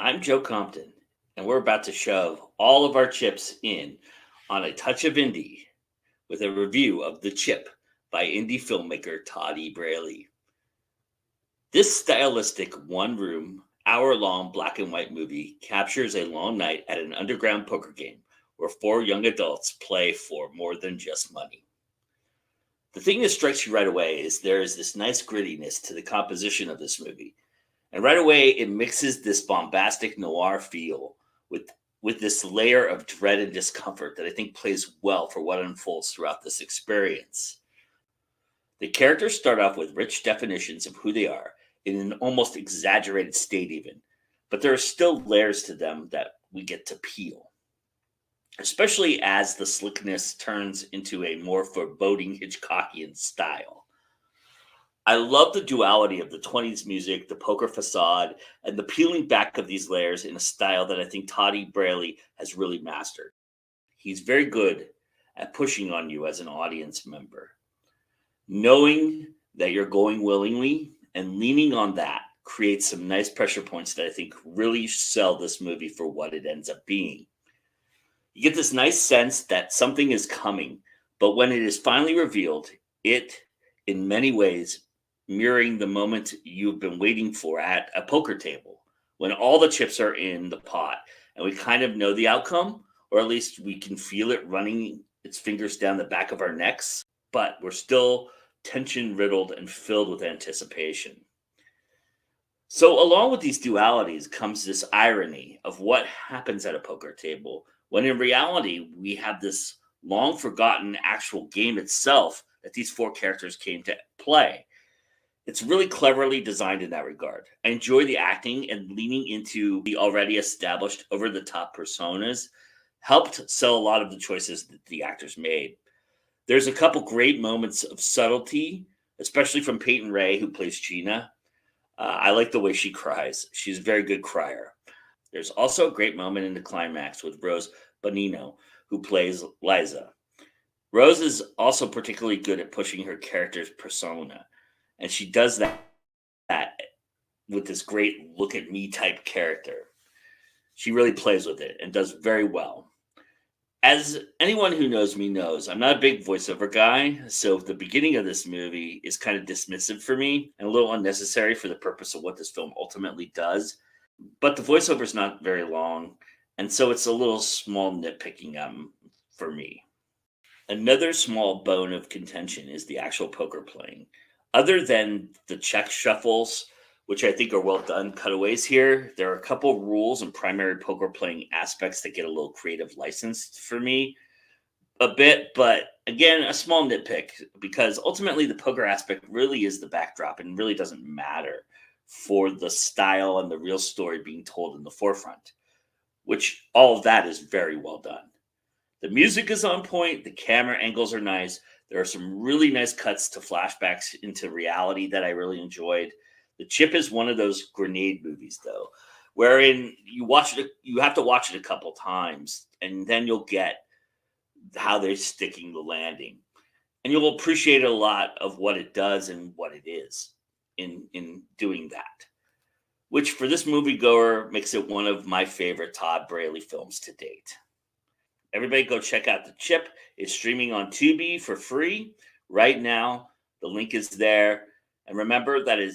I'm Joe Compton, and we're about to shove all of our chips in on a touch of indie with a review of The Chip by indie filmmaker Todd E Braley. This stylistic one room, hour long black and white movie captures a long night at an underground poker game where four young adults play for more than just money. The thing that strikes you right away is there is this nice grittiness to the composition of this movie. And right away, it mixes this bombastic noir feel with this layer of dread and discomfort that I think plays well for what unfolds throughout this experience. The characters start off with rich definitions of who they are in an almost exaggerated state, even, but there are still layers to them that we get to peel, especially as the slickness turns into a more foreboding Hitchcockian style. I love the duality of the 20s music, the poker facade, and the peeling back of these layers in a style that I think Todd E Braley has really mastered. He's very good at pushing on you as an audience member, knowing that you're going willingly and leaning on that creates some nice pressure points that I think really sell this movie for what it ends up being. You get this nice sense that something is coming, but when it is finally revealed, it, in many ways, mirroring the moment you've been waiting for at a poker table when all the chips are in the pot and we kind of know the outcome, or at least we can feel it running its fingers down the back of our necks, but we're still tension riddled and filled with anticipation. So, along with these dualities comes this irony of what happens at a poker table when in reality we have this long forgotten actual game itself that these four characters came to play. It's really cleverly designed in that regard. I enjoy the acting, and leaning into the already established over the top personas helped sell a lot of the choices that the actors made. There's a couple great moments of subtlety, especially from Peyton, who plays Gina. I like the way she cries. She's a very good crier. There's also a great moment in the climax with Rose Bonino, who plays Liza. Rose is also particularly good at pushing her character's persona. And she does that with this great look at me type character. She really plays with it and does very well. As anyone who knows me knows, I'm not a big voiceover guy. So the beginning of this movie is kind of dismissive for me and a little unnecessary for the purpose of what this film ultimately does. But the voiceover is not very long. And so it's a little small nitpicking for me. Another small bone of contention is the actual poker playing. Other than the check shuffles, which I think are well done cutaways here, there are a couple rules and primary poker playing aspects that get a little creative license for me a bit. But again, a small nitpick because ultimately the poker aspect really is the backdrop and really doesn't matter for the style and the real story being told in the forefront, which all of that is very well done. The music is on point. The camera angles are nice. There are some really nice cuts to flashbacks into reality that I really enjoyed. The Chip is one of those grenade movies, though, wherein you have to watch it a couple times, and then you'll get how they're sticking the landing. And you'll appreciate a lot of what it does and what it is in doing that, which for this moviegoer makes it one of my favorite Todd Braley films to date. Everybody go check out The Chip. It's streaming on Tubi for free right now. The link is there. And remember that is